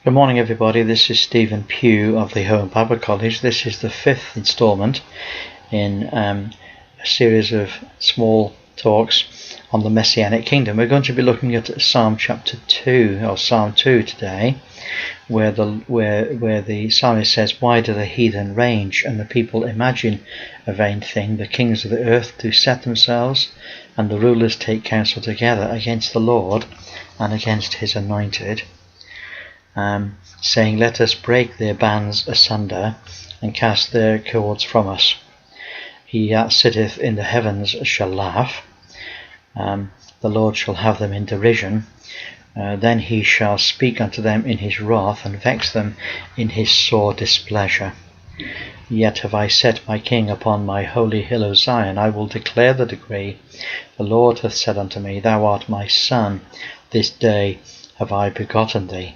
Good morning, everybody. This is Stephen Pugh of the Home Bible College. This is the fifth instalment in a series of small talks on the Messianic Kingdom. We're going to be looking at Psalm chapter 2, or Psalm 2 today, where the psalmist says, "Why do the heathen range and the people imagine a vain thing? The kings of the earth do set themselves, and the rulers take counsel together against the Lord and against his anointed, saying, Let us break their bands asunder and cast their cords from us. He that sitteth in the heavens shall laugh. The Lord shall have them in derision. Then he shall speak unto them in his wrath, and vex them in his sore displeasure. Yet have I set my king upon my holy hill of Zion. I will declare the decree. The Lord hath said unto me, Thou art my son. This day have I begotten thee.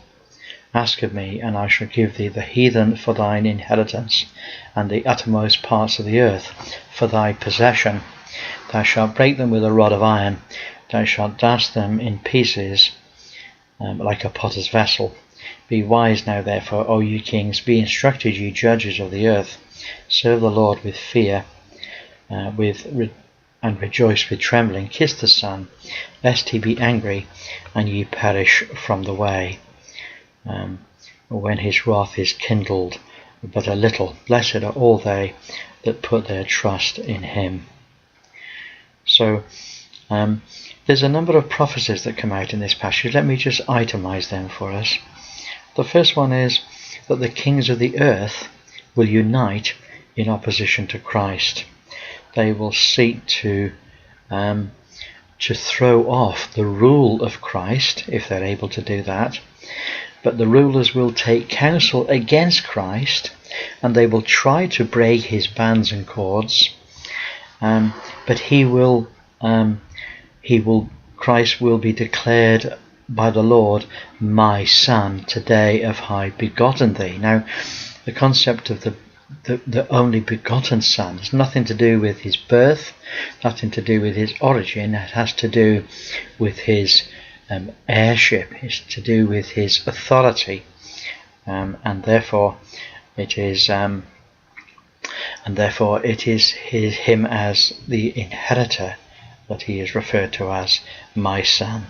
Ask of me, and I shall give thee the heathen for thine inheritance, and the uttermost parts of the earth for thy possession. Thou shalt break them with a rod of iron. Thou shalt dash them in pieces like a potter's vessel. Be wise now, therefore, O ye kings, be instructed, ye judges of the earth. Serve the Lord with fear, and rejoice with trembling. Kiss the Son, lest he be angry, and ye perish from the way. When his wrath is kindled but a little. Blessed are all they that put their trust in him." So there's a number of prophecies that come out in this passage. Let me just itemize them for us. The first one is that the kings of the earth will unite in opposition to Christ. They will seek to throw off the rule of Christ, if they're able to do that. But the rulers will take counsel against Christ, and they will try to break his bands and cords. But Christ will be declared by the Lord, "My Son, today have I begotten thee." Now, the concept of the only begotten Son has nothing to do with his birth, nothing to do with his origin. It has to do with his heirship. It's to do with his authority, and therefore it is him as the inheritor that he is referred to as "my son."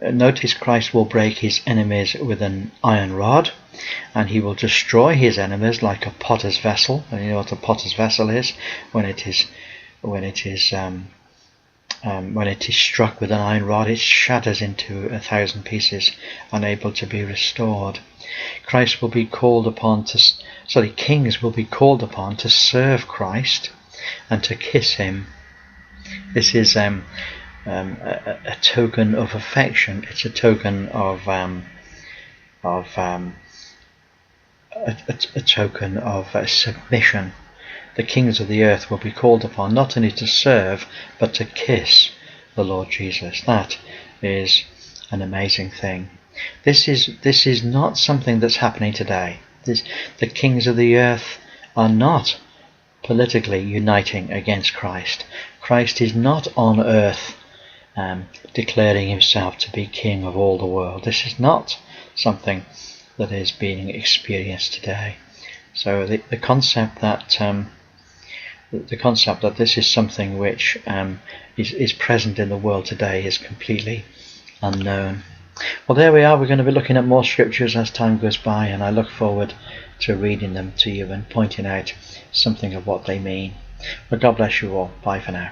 Notice Christ will break his enemies with an iron rod, and he will destroy his enemies like a potter's vessel. And you know what a potter's vessel is? When it is struck with an iron rod, it shatters into 1,000 pieces, unable to be restored. Kings will be called upon to serve Christ and to kiss him. This is a token of affection. It's a token of submission. The kings of the earth will be called upon not only to serve, but to kiss the Lord Jesus. That is an amazing thing. This is not something that's happening today. The kings of the earth are not politically uniting against Christ. Christ is not on earth declaring himself to be king of all the world. This is not something that is being experienced today. So the concept that this is something which is present in the world today is completely unknown. Well, there we are. We're going to be looking at more scriptures as time goes by, and I look forward to reading them to you and pointing out something of what they mean. But God bless you all. Bye for now.